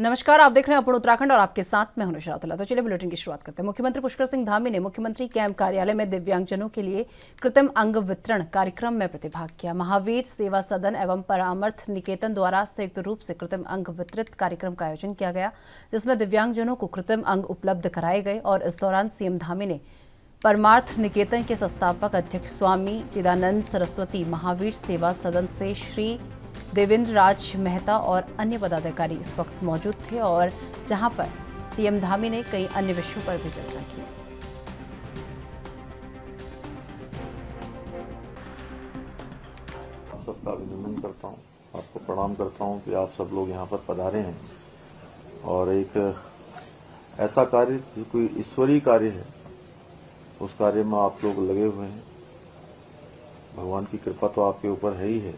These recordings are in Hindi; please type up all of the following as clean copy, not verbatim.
नमस्कार, आप देख रहे हैं अपन उत्तराखंड और आपके साथ मैं हूं निशा। तो चलिए बुलेटिन की शुरुआत करते हैं। मुख्यमंत्री पुष्कर सिंह धामी ने मुख्यमंत्री कैंप कार्यालय में दिव्यांगजनों के लिए कृत्रिम अंग वितरण कार्यक्रम में प्रतिभाग किया। महावीर सेवा सदन एवं परामर्श निकेतन द्वारा संयुक्त रूप से कृत्रिम अंग वितरित कार्यक्रम का आयोजन किया गया, जिसमें दिव्यांगजनों को कृत्रिम अंग उपलब्ध कराए गए। और इस दौरान सीएम धामी ने परमार्थ निकेतन के संस्थापक अध्यक्ष स्वामी चिदानंद सरस्वती, महावीर सेवा सदन से श्री देवेंद्र राज मेहता और अन्य पदाधिकारी इस वक्त मौजूद थे, और जहां पर सीएम धामी ने कई अन्य विषयों पर भी चर्चा की। सबका अभिनंदन करता हूं, आपको प्रणाम करता हूं कि आप सब लोग यहां पर पधारे हैं और एक ऐसा कार्य जो कोई ईश्वरीय कार्य है, उस कार्य में आप लोग लगे हुए हैं। भगवान की कृपा तो आपके ऊपर है ही है,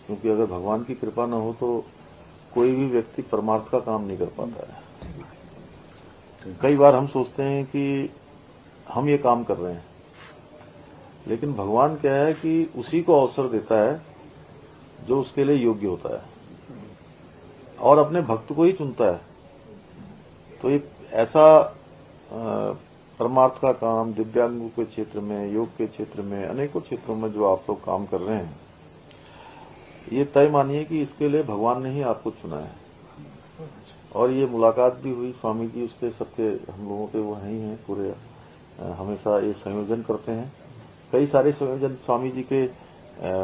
क्योंकि अगर भगवान की कृपा न हो तो कोई भी व्यक्ति परमार्थ का काम नहीं कर पाता है। कई बार हम सोचते हैं कि हम ये काम कर रहे हैं, लेकिन भगवान क्या है कि उसी को अवसर देता है जो उसके लिए योग्य होता है और अपने भक्त को ही चुनता है। तो एक ऐसा परमार्थ का काम दिव्यांगों के क्षेत्र में, योग के क्षेत्र में, अनेकों क्षेत्रों में जो आप लोग काम कर रहे हैं, ये तय मानिए कि इसके लिए भगवान ने ही आपको चुना है। और ये मुलाकात भी हुई, स्वामी जी उसके सबके हम लोगों के वो हैं ही हैं, पूरे हमेशा ये संयोजन करते हैं। कई सारे संयोजन स्वामी जी के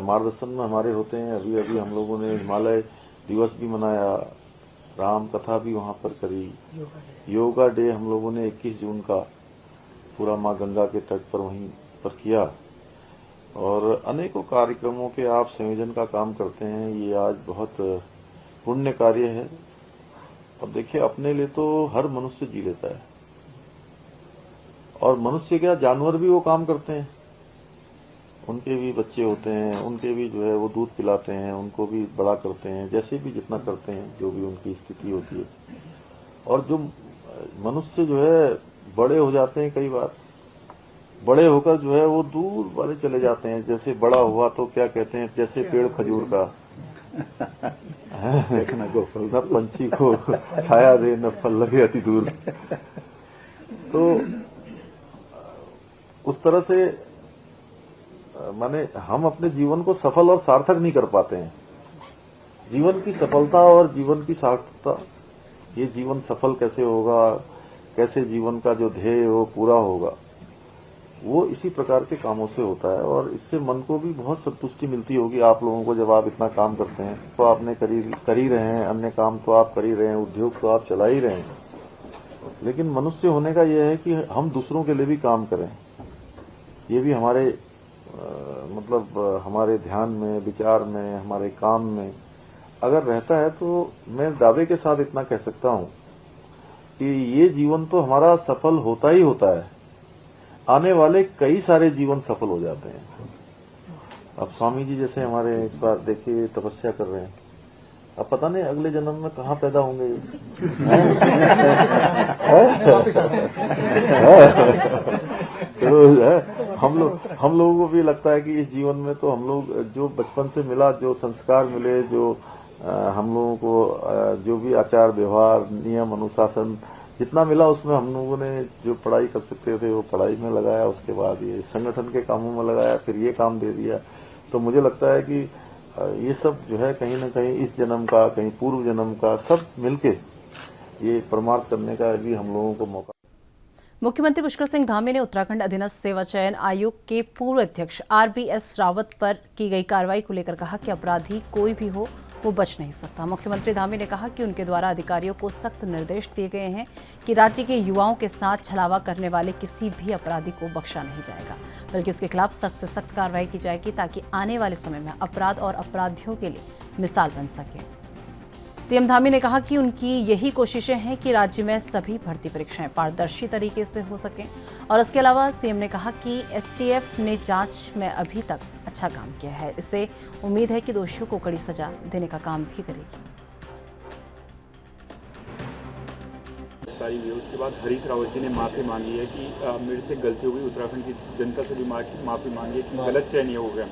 मार्गदर्शन में हमारे होते हैं। अभी अभी हम लोगों ने हिमालय दिवस भी मनाया, राम कथा भी वहां पर करी, योगा डे हम लोगों ने 21 जून का पूरा माँ गंगा के तट पर वहीं पर किया, और अनेकों कार्यक्रमों के आप संयोजन का काम करते हैं। ये आज बहुत पुण्य कार्य है। और देखिए, अपने लिए तो हर मनुष्य जी लेता है, और मनुष्य क्या, जानवर भी वो काम करते हैं। उनके भी बच्चे होते हैं, उनके भी जो है वो दूध पिलाते हैं, उनको भी बड़ा करते हैं, जैसे भी जितना करते हैं, जो भी उनकी स्थिति होती है। और जो मनुष्य जो है बड़े हो जाते हैं, कई बार बड़े होकर जो है वो दूर वाले चले जाते हैं। जैसे बड़ा हुआ तो क्या कहते हैं, जैसे पेड़ खजूर का न पंछी को छाया दे न फल लगे अति दूर। तो उस तरह से माने हम अपने जीवन को सफल और सार्थक नहीं कर पाते हैं। जीवन की सफलता और जीवन की सार्थकता, ये जीवन सफल कैसे होगा, कैसे जीवन का जो ध्येय हो पूरा होगा, वो इसी प्रकार के कामों से होता है। और इससे मन को भी बहुत संतुष्टि मिलती होगी आप लोगों को, जब आप इतना काम करते हैं। तो आपने कर ही रहे हैं, अन्य काम तो आप कर ही रहे हैं, उद्योग तो आप चला ही रहे हैं, लेकिन मनुष्य होने का यह है कि हम दूसरों के लिए भी काम करें। ये भी हमारे मतलब हमारे ध्यान में, विचार में, हमारे काम में अगर रहता है, तो मैं दावे के साथ इतना कह सकता हूं कि ये जीवन तो हमारा सफल होता ही होता है। आने वाले कई सारे जीवन सफल हो जाते हैं। अब स्वामी जी जैसे हमारे इस बार देखिए तपस्या कर रहे हैं, अब पता नहीं अगले जन्म में कहाँ पैदा होंगे। तो हम लोगों को भी लगता है कि इस जीवन में तो हम लोग जो बचपन से मिला, जो संस्कार मिले, जो हम लोगों को जो भी आचार व्यवहार, नियम, अनुशासन जितना मिला, उसमें हम लोगों ने जो पढ़ाई कर सकते थे वो पढ़ाई में लगाया, उसके बाद ये संगठन के कामों में लगाया, फिर ये काम दे दिया। तो मुझे लगता है कि ये सब जो है कहीं न कहीं इस जन्म का, कहीं पूर्व जन्म का, सब मिलके ये परमार्थ करने का भी हम लोगों को मौका। मुख्यमंत्री पुष्कर सिंह धामी ने उत्तराखंड अधीनस्थ सेवा चयन आयोग के पूर्व अध्यक्ष RBS रावत पर की गई कार्रवाई को लेकर कहा कि अपराधी कोई भी हो, वो बच नहीं सकता। मुख्यमंत्री धामी ने कहा कि उनके द्वारा अधिकारियों को सख्त निर्देश दिए गए हैं कि राज्य के युवाओं के साथ छलावा करने वाले किसी भी अपराधी को बख्शा नहीं जाएगा, बल्कि उसके खिलाफ सख्त से सख्त कार्रवाई की जाएगी, ताकि आने वाले समय में अपराध और अपराधियों के लिए मिसाल बन सके। सीएम धामी ने कहा कि उनकी यही कोशिशें हैं कि राज्य में सभी भर्ती परीक्षाएं पारदर्शी तरीके से हो सकें। और इसके अलावा सीएम ने कहा कि STF ने जांच में अभी तक अच्छा काम किया है, इससे उम्मीद है कि दोषियों को कड़ी सजा देने का काम भी करेगी। उसके बाद हरीश रावत जी ने माफी मांगी है कि मेरे से गलती हो गई, उत्तराखंड की जनता से भी माफी मांगी है कि गलत चयन हो गया।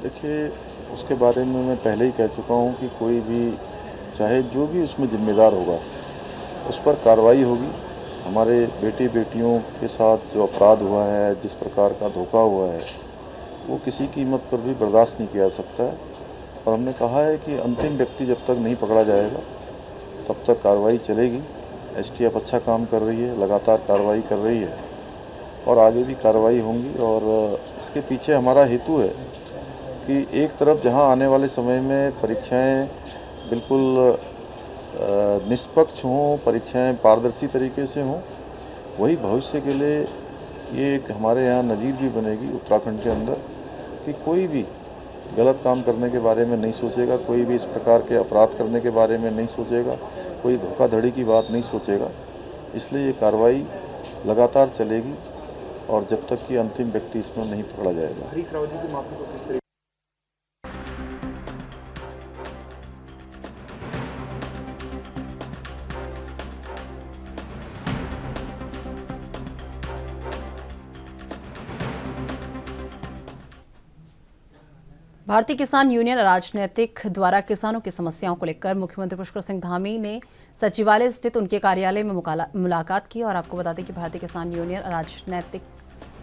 देखिए, उसके बारे में मैं पहले ही कह चुका हूं कि कोई भी चाहे जो भी उसमें जिम्मेदार होगा उस पर कार्रवाई होगी। हमारे बेटे बेटियों के साथ जो अपराध हुआ है, जिस प्रकार का धोखा हुआ है, वो किसी कीमत पर भी बर्दाश्त नहीं किया जा सकता है। और हमने कहा है कि अंतिम व्यक्ति जब तक नहीं पकड़ा जाएगा तब तक कार्रवाई चलेगी। एसटीएफ अच्छा काम कर रही है, लगातार कार्रवाई कर रही है और आगे भी कार्रवाई होंगी। और इसके पीछे हमारा हेतु है कि एक तरफ जहां आने वाले समय में परीक्षाएं बिल्कुल निष्पक्ष हों, परीक्षाएं पारदर्शी तरीके से हों, वही भविष्य के लिए ये एक हमारे यहाँ नज़ीर भी बनेगी उत्तराखंड के अंदर कि कोई भी गलत काम करने के बारे में नहीं सोचेगा, कोई भी इस प्रकार के अपराध करने के बारे में नहीं सोचेगा, कोई धोखाधड़ी की बात नहीं सोचेगा। इसलिए ये कार्रवाई लगातार चलेगी और जब तक कि अंतिम व्यक्ति इसमें नहीं पकड़ा जाएगा। हरीश रावत जी की माफी को किस तरीके भारतीय किसान यूनियन राजनीतिक द्वारा किसानों की समस्याओं को लेकर मुख्यमंत्री पुष्कर सिंह धामी ने सचिवालय स्थित उनके कार्यालय में मुलाकात की। और आपको बता दें कि भारतीय किसान यूनियन राजनीतिक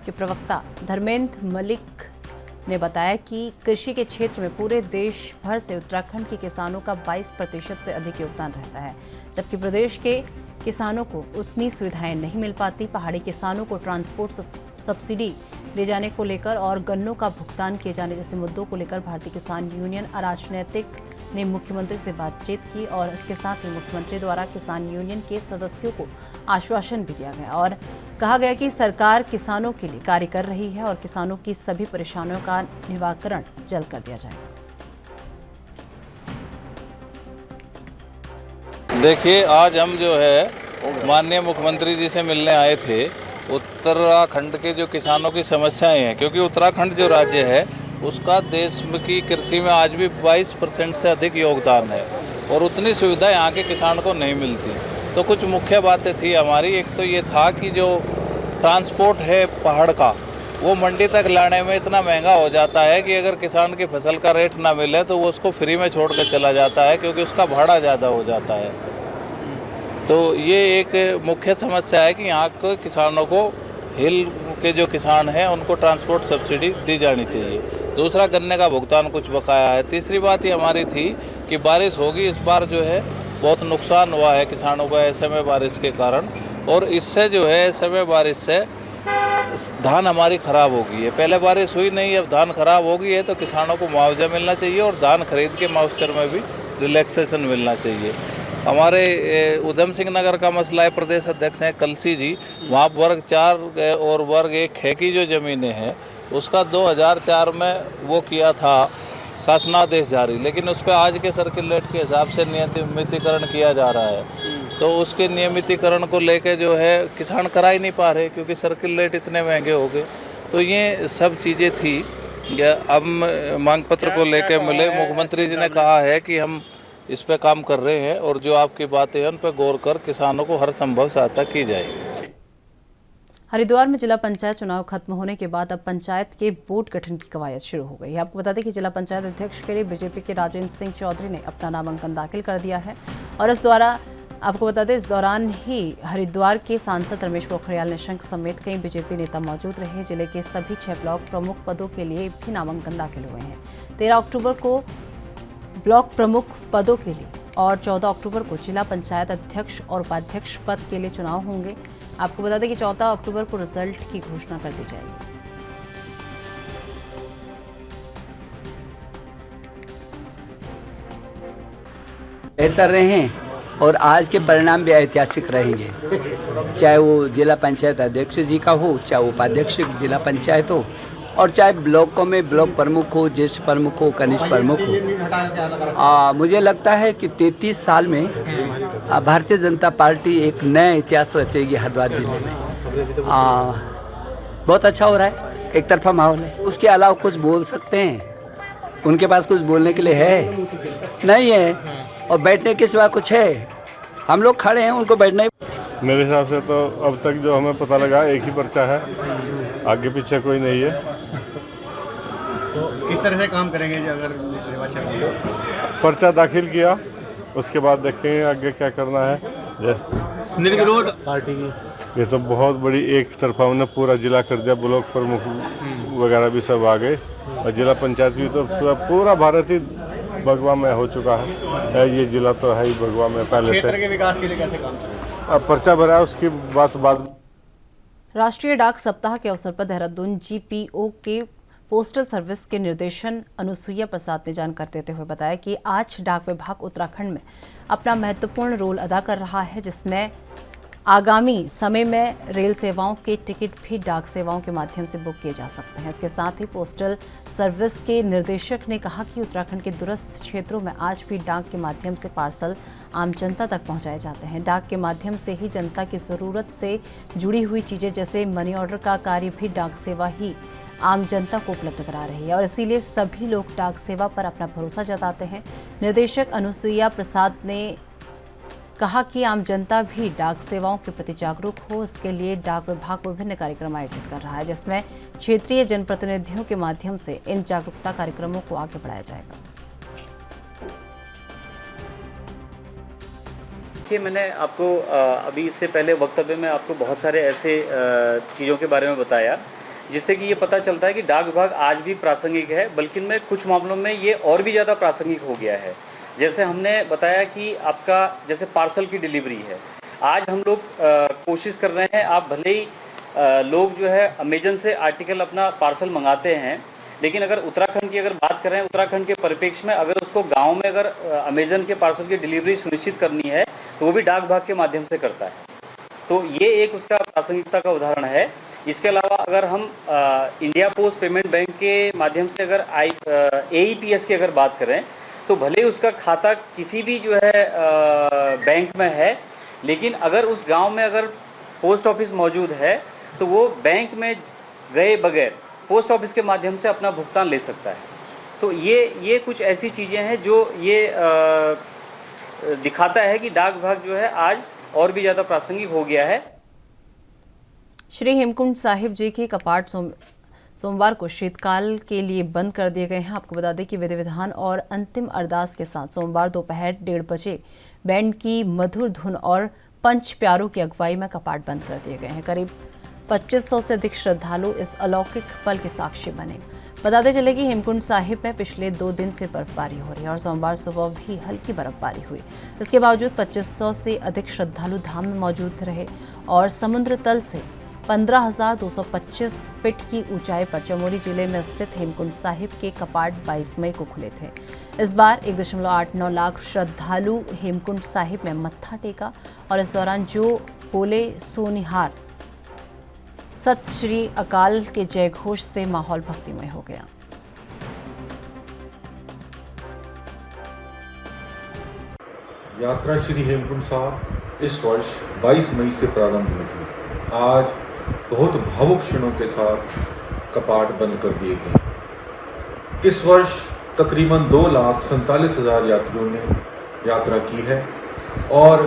के प्रवक्ता धर्मेंद्र मलिक ने बताया कि कृषि के क्षेत्र में पूरे देश भर से उत्तराखंड के किसानों का 22% से अधिक योगदान रहता है, जबकि प्रदेश के किसानों को उतनी सुविधाएं नहीं मिल पाती। पहाड़ी किसानों को ट्रांसपोर्ट सब्सिडी दिए जाने को लेकर और गन्नों का भुगतान किए जाने जैसे मुद्दों को लेकर भारतीय किसान यूनियन राजनीतिक ने मुख्यमंत्री से बातचीत की। और इसके साथ ही मुख्यमंत्री द्वारा किसान यूनियन के सदस्यों को आश्वासन भी दिया गया और कहा गया कि सरकार किसानों के लिए कार्य कर रही है और किसानों की सभी परेशानियों का निवारण जल्द कर दिया जाएगा। देखिए, आज हम जो है माननीय मुख्यमंत्री जी से मिलने आए थे। उत्तराखंड के जो किसानों की समस्याएं हैं, क्योंकि उत्तराखंड जो राज्य है उसका देश की कृषि में आज भी 22% से अधिक योगदान है और उतनी सुविधा यहाँ के किसान को नहीं मिलती। तो कुछ मुख्य बातें थी हमारी। एक तो ये था कि जो ट्रांसपोर्ट है पहाड़ का, वो मंडी तक लाने में इतना महंगा हो जाता है कि अगर किसान की फसल का रेट ना मिले तो वो उसको फ्री में छोड़ कर चला जाता है, क्योंकि उसका भाड़ा ज़्यादा हो जाता है। तो ये एक मुख्य समस्या है कि यहाँ के किसानों को, हिल के जो किसान हैं उनको ट्रांसपोर्ट सब्सिडी दी जानी चाहिए। दूसरा, गन्ने का भुगतान कुछ बकाया है। तीसरी बात ये हमारी थी कि बारिश होगी, इस बार जो है बहुत नुकसान हुआ है किसानों का असमय बारिश के कारण, और इससे जो है असमय बारिश से धान हमारी ख़राब हो गई है। पहले बारिश हुई नहीं, अब धान खराब हो गई है, तो किसानों को मुआवजा मिलना चाहिए और धान खरीद के मॉइस्चर में भी रिलैक्सेशन मिलना चाहिए। हमारे उधम सिंह नगर का मसला है, प्रदेश अध्यक्ष हैं कलसी जी, वहाँ वर्ग 4 और वर्ग 1 है की जो ज़मीनें हैं उसका 2004 में वो किया था शासनादेश जारी, लेकिन उस पर आज के सर्किल रेट के हिसाब से नियमितीकरण किया जा रहा है। तो उसके नियमितीकरण को लेके जो है किसान करा ही नहीं पा रहे, क्योंकि सर्किल रेट इतने महंगे हो गए। तो ये सब चीज़ें थी। हम मांग पत्र को लेके मिले, मुख्यमंत्री जी ने कहा है कि हम इस पे काम कर रहे हैं और जो आपकी बातें हैं उन पर गौर कर किसानों को हर संभव सहायता की जाएगी। हरिद्वार में जिला पंचायत चुनाव खत्म होने के बाद अब पंचायत के बोर्ड गठन की कवायद शुरू हो गई है। आपको बता दें कि जिला पंचायत अध्यक्ष के लिए बीजेपी के राजेंद्र सिंह चौधरी ने अपना नामांकन दाखिल कर दिया है। और इस दौरान ही हरिद्वार के सांसद रमेश पोखरियाल निशंक समेत कई बीजेपी नेता मौजूद रहे। जिले के सभी 6 ब्लॉक प्रमुख पदों के लिए भी नामांकन दाखिल हुए हैं। 13 अक्टूबर को ब्लॉक प्रमुख पदों के लिए और 14 अक्टूबर को जिला पंचायत अध्यक्ष और उपाध्यक्ष पद के लिए चुनाव होंगे। आपको बता दें कि 14 अक्टूबर को रिजल्ट की घोषणा कर दी जाएगी। बेहतर रहे और आज के परिणाम भी ऐतिहासिक रहेंगे, चाहे वो जिला पंचायत अध्यक्ष जी का हो, चाहे उपाध्यक्ष जिला पंचायत हो, और चाहे ब्लॉकों में ब्लॉक प्रमुख हो, ज्येष्ठ प्रमुख हो, कनिष्ठ प्रमुख हो। मुझे लगता है कि 33 साल में भारतीय जनता पार्टी एक नया इतिहास रचेगी हरिद्वार जिले में। बहुत अच्छा हो रहा है, एक तरफा माहौल है। उसके अलावा कुछ बोल सकते हैं, उनके पास कुछ बोलने के लिए है नहीं है, और बैठने के सिवा कुछ है? हम लोग खड़े हैं, उनको बैठना। मेरे हिसाब से तो अब तक जो हमें पता लगा एक ही पर्चा है, आगे पीछे कोई नहीं है। तो किस तरह से काम करेंगे जी अगर निर्वाचन? पर्चा दाखिल किया उसके बाद देखेंगे आगे क्या करना है। निर्विरोध ये तो बहुत बड़ी एक तरफा उन्होंने पूरा जिला कर दिया, ब्लॉक प्रमुख वगैरह भी सब आ गए और जिला पंचायत भी, तो पूरा भारत ही भगवा में हो चुका है। ये जिला तो है ही भगवा में पहले से। क्षेत्र के विकास के लिए कैसे काम करें? अब पर्चा भरा है, उसकी बात बाद। राष्ट्रीय डाक सप्ताह के अवसर पर देहरादून जीपीओ के पोस्टल सर्विस के निर्देशन अनुसुईया प्रसाद ने जानकारी देते हुए बताया कि आज डाक विभाग उत्तराखंड में अपना महत्वपूर्ण रोल अदा कर रहा है, जिसमें आगामी समय में रेल सेवाओं के टिकट भी डाक सेवाओं के माध्यम से बुक किए जा सकते हैं। इसके साथ ही पोस्टल सर्विस के निर्देशक ने कहा कि उत्तराखंड के दूरस्थ क्षेत्रों में आज भी डाक के माध्यम से पार्सल आम जनता तक पहुंचाए जाते हैं। डाक के माध्यम से ही जनता की ज़रूरत से जुड़ी हुई चीज़ें जैसे मनी ऑर्डर का कार्य भी डाक सेवा ही आम जनता को उपलब्ध करा रही है और इसीलिए सभी लोग डाक सेवा पर अपना भरोसा जताते हैं। निर्देशक अनुसुईया प्रसाद ने कहा कि आम जनता भी डाक सेवाओं के प्रति जागरूक हो, इसके लिए डाक विभाग विभिन्न कार्यक्रम आयोजित कर रहा है, जिसमें क्षेत्रीय जनप्रतिनिधियों के माध्यम से इन जागरूकता कार्यक्रमों को आगे बढ़ाया जाएगा। देखिए, मैंने आपको अभी इससे पहले वक्तव्य में आपको बहुत सारे ऐसे चीज़ों के बारे में बताया जिससे कि ये पता चलता है कि डाक विभाग आज भी प्रासंगिक है, बल्कि में कुछ मामलों में ये और भी ज़्यादा प्रासंगिक हो गया है। जैसे हमने बताया कि आपका जैसे पार्सल की डिलीवरी है, आज हम लोग कोशिश कर रहे हैं, आप भले ही लोग जो है अमेजन से आर्टिकल अपना पार्सल मंगाते हैं, लेकिन अगर उत्तराखंड की अगर बात करें, उत्तराखंड के परिप्रेक्ष्य में अगर उसको गांव में अगर अमेजन के पार्सल की डिलीवरी सुनिश्चित करनी है तो वो भी डाक विभाग के माध्यम से करता है। तो ये एक उसका प्रासंगिकता का उदाहरण है। इसके अलावा अगर हम इंडिया पोस्ट पेमेंट बैंक के माध्यम से अगर AEPS की अगर बात करें तो भले उसका खाता किसी भी जो है बैंक में है, लेकिन अगर उस गांव में अगर पोस्ट ऑफिस मौजूद है तो वो बैंक में गए बगैर पोस्ट ऑफिस के माध्यम से अपना भुगतान ले सकता है। तो ये कुछ ऐसी चीज़ें हैं जो ये दिखाता है कि डाक विभाग जो है आज और भी ज़्यादा प्रासंगिक हो गया है। श्री हेमकुंड साहिब जी के कपाट सोमवार को शीतकाल के लिए बंद कर दिए गए हैं। आपको बता दें कि विधि विधान और अंतिम अरदास के साथ सोमवार दोपहर 1:30 बजे बैंड की मधुर धुन और पंच प्यारों की अगुवाई में कपाट बंद कर दिए गए हैं। करीब 2500 से अधिक श्रद्धालु इस अलौकिक पल के साक्षी बने। बताते चले कि हेमकुंड साहिब में पिछले 2 दिन से बर्फबारी हो रही है और सोमवार सुबह भी हल्की बर्फबारी हुई। इसके बावजूद 2500 से अधिक श्रद्धालु धाम में मौजूद रहे और समुद्र तल से 15,225 फीट की ऊंचाई पर चमोली जिले में स्थित हेमकुंड साहिब के कपाट 22 मई को खुले थे। इस बार 1.89 लाख श्रद्धालु हेमकुंड साहिब में मत्था टेका और इस दौरान जो बोले सोनिहार सत श्री अकाल के जय घोष से माहौल भक्तिमय हो गया। यात्रा श्री हेमकुंड साहब इस वर्ष 22 मई से प्रारंभ हुई थी। आज बहुत भावुक क्षणों के साथ कपाट बंद कर दिए गए। इस वर्ष तकरीबन 2,47,000 यात्रियों ने यात्रा की है और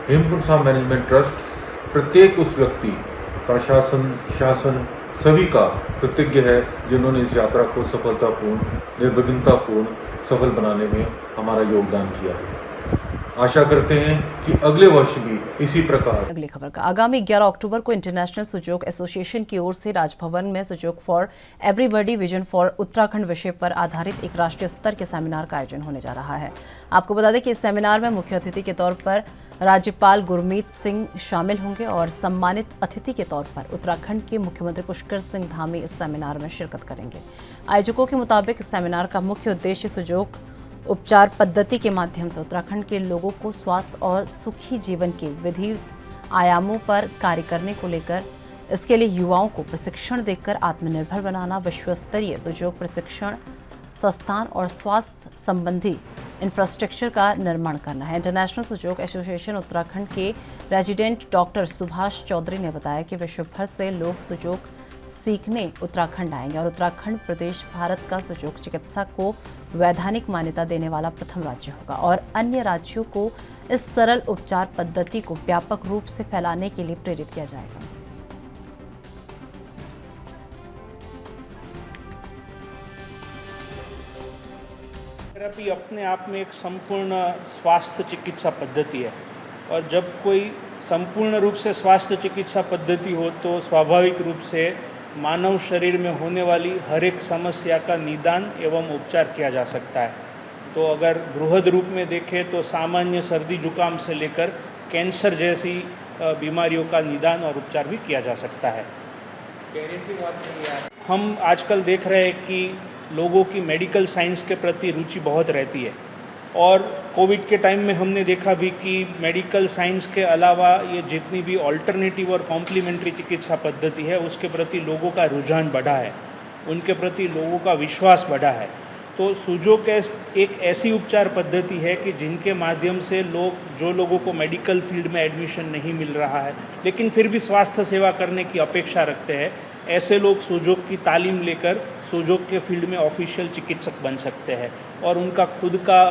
हेमकुंड साहब मैनेजमेंट ट्रस्ट प्रत्येक उस व्यक्ति, प्रशासन, शासन सभी का कृतज्ञ है जिन्होंने इस यात्रा को सफलतापूर्ण, निर्विघ्नतापूर्ण सफल बनाने में हमारा योगदान किया है। आशा करते हैं कि अगले वर्ष भी इसी प्रकार। अगली खबर का आगामी 11 अक्टूबर को इंटरनेशनल सुजोक एसोसिएशन की ओर से राजभवन में Sujok for everybody vision for Uttarakhand विषय पर आधारित एक राष्ट्रीय स्तर के सेमिनार का आयोजन होने जा रहा है। आपको बता दें कि इस सेमिनार में मुख्य अतिथि के तौर पर राज्यपाल गुरमीत सिंह शामिल होंगे और सम्मानित अतिथि के तौर पर उत्तराखंड के मुख्यमंत्री पुष्कर सिंह धामी इस सेमिनार में शिरकत करेंगे। आयोजकों के मुताबिक इस सेमिनार का मुख्य उद्देश्य सुजोक उपचार पद्धति के माध्यम से उत्तराखंड के लोगों को स्वास्थ्य और सुखी जीवन के विविध आयामों पर कार्य करने को लेकर, इसके लिए युवाओं को प्रशिक्षण देकर आत्मनिर्भर बनाना, विश्व स्तरीय सुजोक प्रशिक्षण संस्थान और स्वास्थ्य संबंधी इंफ्रास्ट्रक्चर का निर्माण करना है। इंटरनेशनल सुजोक एसोसिएशन उत्तराखंड के रेजिडेंट डॉक्टर सुभाष चौधरी ने बताया कि विश्व भर से लोग सुजोक सीखने उत्तराखंड आएंगे और उत्तराखंड प्रदेश भारत का सुजोक चिकित्सा को वैधानिक मान्यता देने वाला प्रथम राज्य होगा और अन्य राज्यों को इस सरल उपचार पद्धति को व्यापक रूप से फैलाने के लिए प्रेरित किया जाएगा। थेरेपी अपने आप में एक संपूर्ण स्वास्थ्य चिकित्सा पद्धति है और जब कोई संपूर्ण रूप से स्वास्थ्य चिकित्सा पद्धति हो तो स्वाभाविक रूप से मानव शरीर में होने वाली हर एक समस्या का निदान एवं उपचार किया जा सकता है। तो अगर बृहद रूप में देखें तो सामान्य सर्दी जुकाम से लेकर कैंसर जैसी बीमारियों का निदान और उपचार भी किया जा सकता है। हम आजकल देख रहे हैं कि लोगों की मेडिकल साइंस के प्रति रुचि बहुत रहती है और कोविड के टाइम में हमने देखा भी कि मेडिकल साइंस के अलावा ये जितनी भी ऑल्टरनेटिव और कॉम्प्लीमेंट्री चिकित्सा पद्धति है उसके प्रति लोगों का रुझान बढ़ा है, उनके प्रति लोगों का विश्वास बढ़ा है। तो सुजोग एक ऐसी उपचार पद्धति है कि जिनके माध्यम से जो लोगों को मेडिकल फील्ड में एडमिशन नहीं मिल रहा है लेकिन फिर भी स्वास्थ्य सेवा करने की अपेक्षा रखते हैं, ऐसे लोग सुजोग की तालीम लेकर सुजोग के फील्ड में ऑफिशियल चिकित्सक बन सकते हैं और उनका खुद का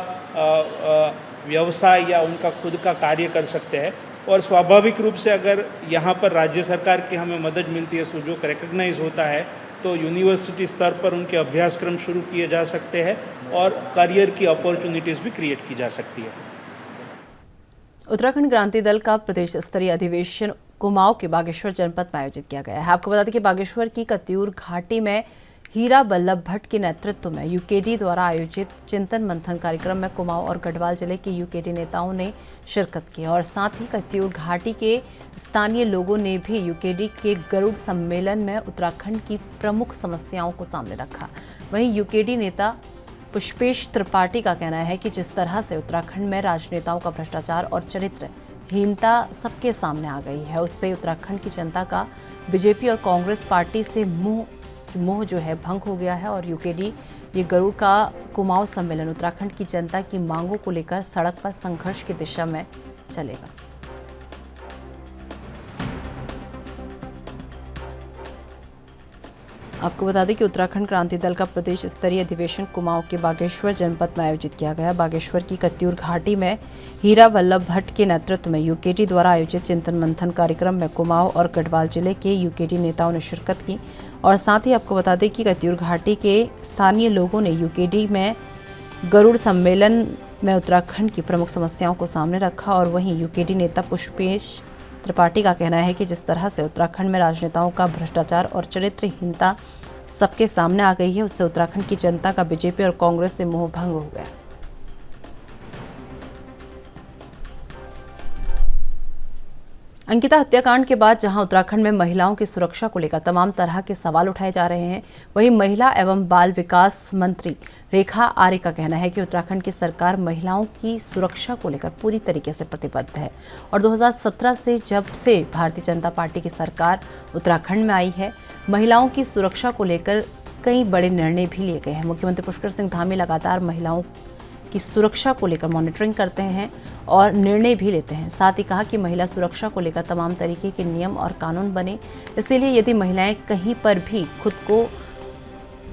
व्यवसाय या उनका खुद का कार्य कर सकते हैं। और स्वाभाविक रूप से अगर यहाँ पर राज्य सरकार की हमें मदद मिलती है, सुजोग रिकग्नाइज होता है, तो यूनिवर्सिटी स्तर पर उनके अभ्यासक्रम शुरू किए जा सकते हैं और करियर की अपॉर्चुनिटीज़ भी क्रिएट की जा सकती है। उत्तराखंड क्रांति दल का प्रदेश स्तरीय अधिवेशन कुमाऊं के बागेश्वर जनपद में आयोजित किया गया है। आपको बता दें कि बागेश्वर की कत्यूर घाटी में हीरा बल्लभ भट्ट के नेतृत्व में यूकेडी द्वारा आयोजित चिंतन मंथन कार्यक्रम में कुमाऊं और गढ़वाल जिले के यूकेडी नेताओं ने शिरकत की और साथ ही कत्यूर घाटी के स्थानीय लोगों ने भी यूकेडी के गरुड़ सम्मेलन में उत्तराखंड की प्रमुख समस्याओं को सामने रखा। वहीं यूकेडी नेता पुष्पेश त्रिपाठी का कहना है कि जिस तरह से उत्तराखंड में राजनेताओं का भ्रष्टाचार और चरित्रहीनता सबके सामने आ गई है, उससे उत्तराखंड की जनता का बीजेपी और कांग्रेस पार्टी से मोह जो है भंग हो गया है और यूकेडी ये गरुड़ का कुमाऊं सम्मेलन उत्तराखंड की जनता की मांगों को लेकर सड़क पर संघर्ष की दिशा में चलेगा। आपको बता दें कि उत्तराखंड क्रांति दल का प्रदेश स्तरीय अधिवेशन कुमाऊं के बागेश्वर जनपद में आयोजित किया गया। बागेश्वर की कत्यूर घाटी में हीरा बल्लभ भट्ट के नेतृत्व में यूकेडी द्वारा आयोजित चिंतन मंथन कार्यक्रम में कुमाऊं और गढ़वाल जिले के यूकेडी नेताओं ने शिरकत की और साथ ही आपको बता दें कि कत्यूर घाटी के स्थानीय लोगों ने यूकेडी में गरुड़ सम्मेलन में उत्तराखंड की प्रमुख समस्याओं को सामने रखा और वहीं यूकेडी नेता पुष्पेश त्रिपाठी का कहना है कि जिस तरह से उत्तराखंड में राजनेताओं का भ्रष्टाचार और चरित्रहीनता सबके सामने आ गई है, उससे उत्तराखंड की जनता का बीजेपी और कांग्रेस से मोह भंग हो गया। अंकिता हत्याकांड के बाद जहां उत्तराखंड में महिलाओं की सुरक्षा को लेकर तमाम तरह के सवाल उठाए जा रहे हैं, वहीं महिला एवं बाल विकास मंत्री रेखा आर्य का कहना है कि उत्तराखंड की सरकार महिलाओं की सुरक्षा को लेकर पूरी तरीके से प्रतिबद्ध है और 2017 से जब से भारतीय जनता पार्टी की सरकार उत्तराखंड में आई है, महिलाओं की सुरक्षा को लेकर कई बड़े निर्णय भी लिए गए हैं। मुख्यमंत्री पुष्कर सिंह धामी लगातार महिलाओं की सुरक्षा को लेकर मॉनिटरिंग करते हैं और निर्णय भी लेते हैं। साथ ही कहा कि महिला सुरक्षा को लेकर तमाम तरीके के नियम और कानून बने, इसीलिए यदि महिलाएं कहीं पर भी खुद को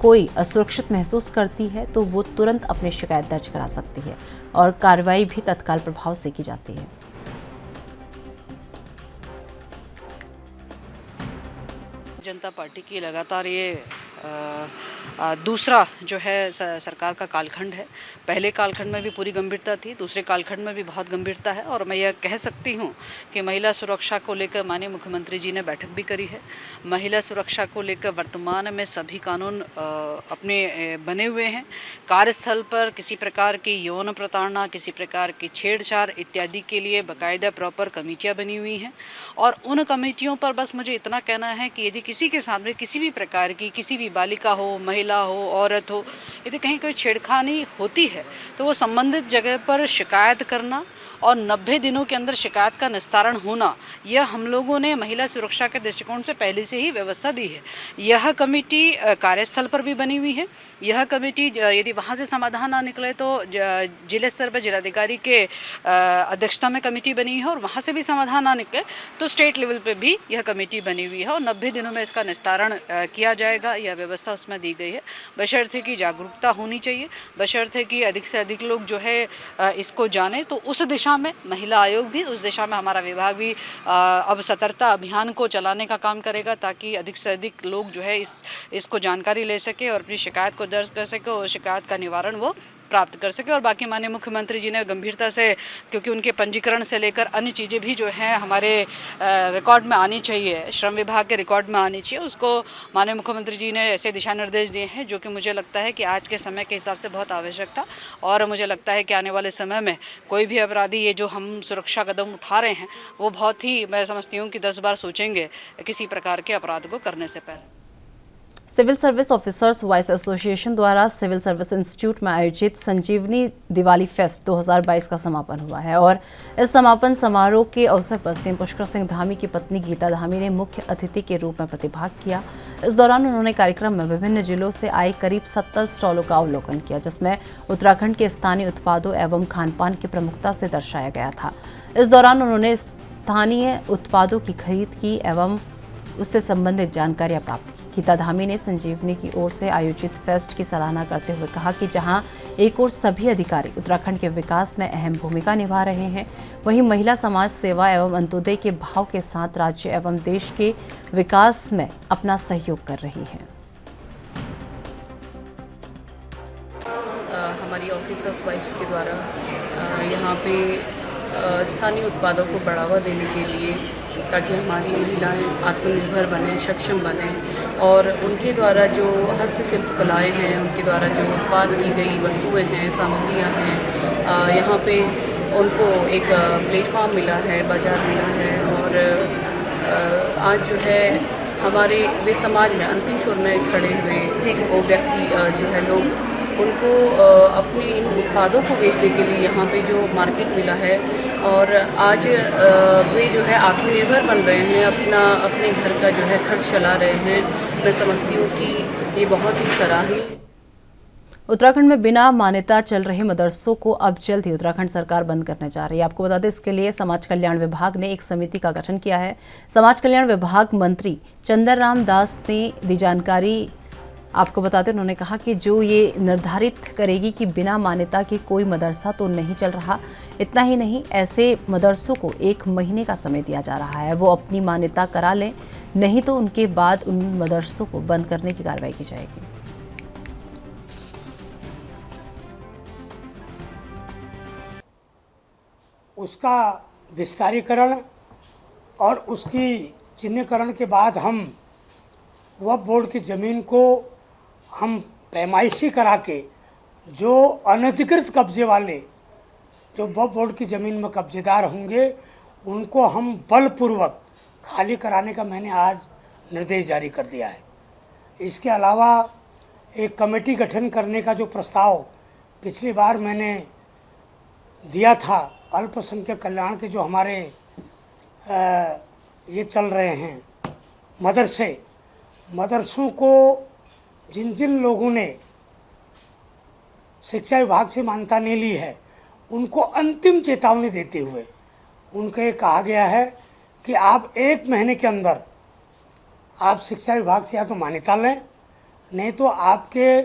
कोई असुरक्षित महसूस करती है तो वो तुरंत अपनी शिकायत दर्ज करा सकती है और कार्रवाई भी तत्काल प्रभाव से की जाती है। जनता पार्टी की लगातार ये दूसरा जो है सरकार का कालखंड है। पहले कालखंड में भी पूरी गंभीरता थी, दूसरे कालखंड में भी बहुत गंभीरता है और मैं यह कह सकती हूँ कि महिला सुरक्षा को लेकर माननीय मुख्यमंत्री जी ने बैठक भी करी है। महिला सुरक्षा को लेकर वर्तमान में सभी कानून अपने बने हुए हैं। कार्यस्थल पर किसी प्रकार की यौन प्रताड़ना, किसी प्रकार की छेड़छाड़ इत्यादि के लिए बाकायदा प्रॉपर कमेटियाँ बनी हुई हैं और उन कमेटियों पर बस मुझे इतना कहना है कि यदि किसी के साथ में किसी भी प्रकार की, किसी भी बालिका हो, महिला हो, औरत हो, यदि कहीं कोई छेड़खानी होती है तो वो संबंधित जगह पर शिकायत करना और 90 दिनों के अंदर शिकायत का निस्तारण होना, यह हम लोगों ने महिला सुरक्षा के दृष्टिकोण से पहले से ही व्यवस्था दी है। यह कमेटी कार्यस्थल पर भी बनी हुई है। यह कमेटी यदि वहाँ से समाधान ना निकले तो जिले स्तर पर जिलाधिकारी के अध्यक्षता में कमेटी बनी है और वहाँ से भी समाधान ना निकले तो स्टेट लेवल पर भी यह कमेटी बनी हुई है और 90 दिनों में इसका निस्तारण किया जाएगा। यह व्यवस्था उसमें दी गई है। बशर्ते कि जागरूकता होनी चाहिए, बशर्ते कि अधिक से अधिक लोग जो है इसको जाने, तो उस दिशा में महिला आयोग भी, उस दिशा में हमारा विभाग भी अब सतर्कता अभियान को चलाने का काम करेगा ताकि अधिक से अधिक लोग जो है इसको जानकारी ले सके और अपनी शिकायत को दर्ज कर सके और शिकायत का निवारण वो प्राप्त कर सके। और बाकी माननीय मुख्यमंत्री जी ने गंभीरता से, क्योंकि उनके पंजीकरण से लेकर अन्य चीज़ें भी जो हैं हमारे रिकॉर्ड में आनी चाहिए, श्रम विभाग के रिकॉर्ड में आनी चाहिए, उसको माननीय मुख्यमंत्री जी ने ऐसे दिशा निर्देश दिए हैं जो कि मुझे लगता है कि आज के समय के हिसाब से बहुत आवश्यक था। और मुझे लगता है कि आने वाले समय में कोई भी अपराधी, ये जो हम सुरक्षा कदम उठा रहे हैं, वो बहुत ही, मैं समझती हूँ कि 10 बार सोचेंगे किसी प्रकार के अपराध को करने से पहले। Civil service officers wives association द्वारा सिविल सर्विस इंस्टीट्यूट में आयोजित संजीवनी दिवाली फेस्ट 2022 का समापन हुआ है और इस समापन समारोह के अवसर पर सीएम पुष्कर सिंह धामी की पत्नी गीता धामी ने मुख्य अतिथि के रूप में प्रतिभाग किया। इस दौरान उन्होंने कार्यक्रम में विभिन्न जिलों से आए करीब 70 स्टॉलों का अवलोकन किया, जिसमें उत्तराखंड के स्थानीय उत्पादों एवं खानपान की प्रमुखता से दर्शाया गया था। इस दौरान उन्होंने स्थानीय उत्पादों की खरीद की एवं उससे संबंधित जानकारियां प्राप्त की। गीता धामी ने संजीवनी की ओर से आयोजित फेस्ट की सराहना करते हुए कहा कि जहां एक ओर सभी अधिकारी उत्तराखंड के विकास में अहम भूमिका निभा रहे हैं, वहीं महिला समाज सेवा एवं अंत्योदय के भाव के साथ राज्य एवं देश के विकास में अपना सहयोग कर रही है। हमारी ऑफिसर्स वाइफ्स के द्वारा यहाँ पे स्थानीय उत्पादों को बढ़ावा देने के लिए, ताकि हमारी महिलाएं आत्मनिर्भर बने, सक्षम बने, और उनके द्वारा जो हस्तशिल्प कलाएं हैं, उनके द्वारा जो उत्पाद की गई वस्तुएं हैं, सामग्रियां हैं, यहाँ पे उनको एक प्लेटफॉर्म मिला है, बाजार मिला है। और आज जो है हमारे वे समाज में अंतिम छोर में खड़े हुए वो व्यक्ति जो है लोग, उनको अपने इन उत्पादों को बेचने के लिए यहाँ पे जो मार्केट मिला है, और आज वे जो है आत्मनिर्भर बन रहे हैं, अपने घर का जो है खर्च चला रहे हैं। मैं समझती हूँ कि ये बहुत ही सराहनीय। उत्तराखंड में बिना मान्यता चल रहे मदरसों को अब जल्द ही उत्तराखंड सरकार बंद करने जा रही है। आपको बता दें, इसके लिए समाज कल्याण विभाग ने एक समिति का गठन किया है। समाज कल्याण विभाग मंत्री चंदर राम दास ने दी जानकारी। आपको बताते उन्होंने कहा कि जो ये निर्धारित करेगी कि बिना मान्यता के कोई मदरसा तो नहीं चल रहा। इतना ही नहीं, ऐसे मदरसों को 1 महीने का समय दिया जा रहा है, वो अपनी मान्यता करा लें, नहीं तो उनके बाद उन मदरसों को बंद करने की कार्रवाई की जाएगी। उसका विस्तारीकरण और उसकी चिन्हीकरण के बाद हम वक्फ बोर्ड की ज़मीन को हम पैमाइशी करा के जो अनधिकृत कब्जे वाले जो वक्फ बोर्ड की ज़मीन में कब्जेदार होंगे, उनको हम बलपूर्वक खाली कराने का मैंने आज निर्देश जारी कर दिया है। इसके अलावा एक कमेटी गठन करने का जो प्रस्ताव पिछली बार मैंने दिया था, अल्पसंख्यक कल्याण के जो हमारे ये चल रहे हैं मदरसों को जिन जिन लोगों ने शिक्षा विभाग से मान्यता नहीं ली है, उनको अंतिम चेतावनी देते हुए उनको ये कहा गया है कि आप 1 महीने के अंदर आप शिक्षा विभाग से या तो मान्यता लें, नहीं तो आपके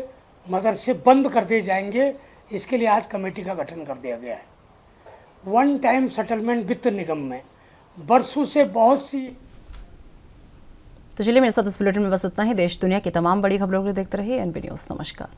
मदरसे बंद कर दिए जाएंगे। इसके लिए आज कमेटी का गठन कर दिया गया है। 1 टाइम सेटलमेंट वित्त निगम में बरसों से बहुत सी। तो चलिए, मेरे साथ इस बुलेटिन में बस इतना ही। देश दुनिया की तमाम बड़ी खबरों को देखते रहिए एनबी न्यूज़। नमस्कार।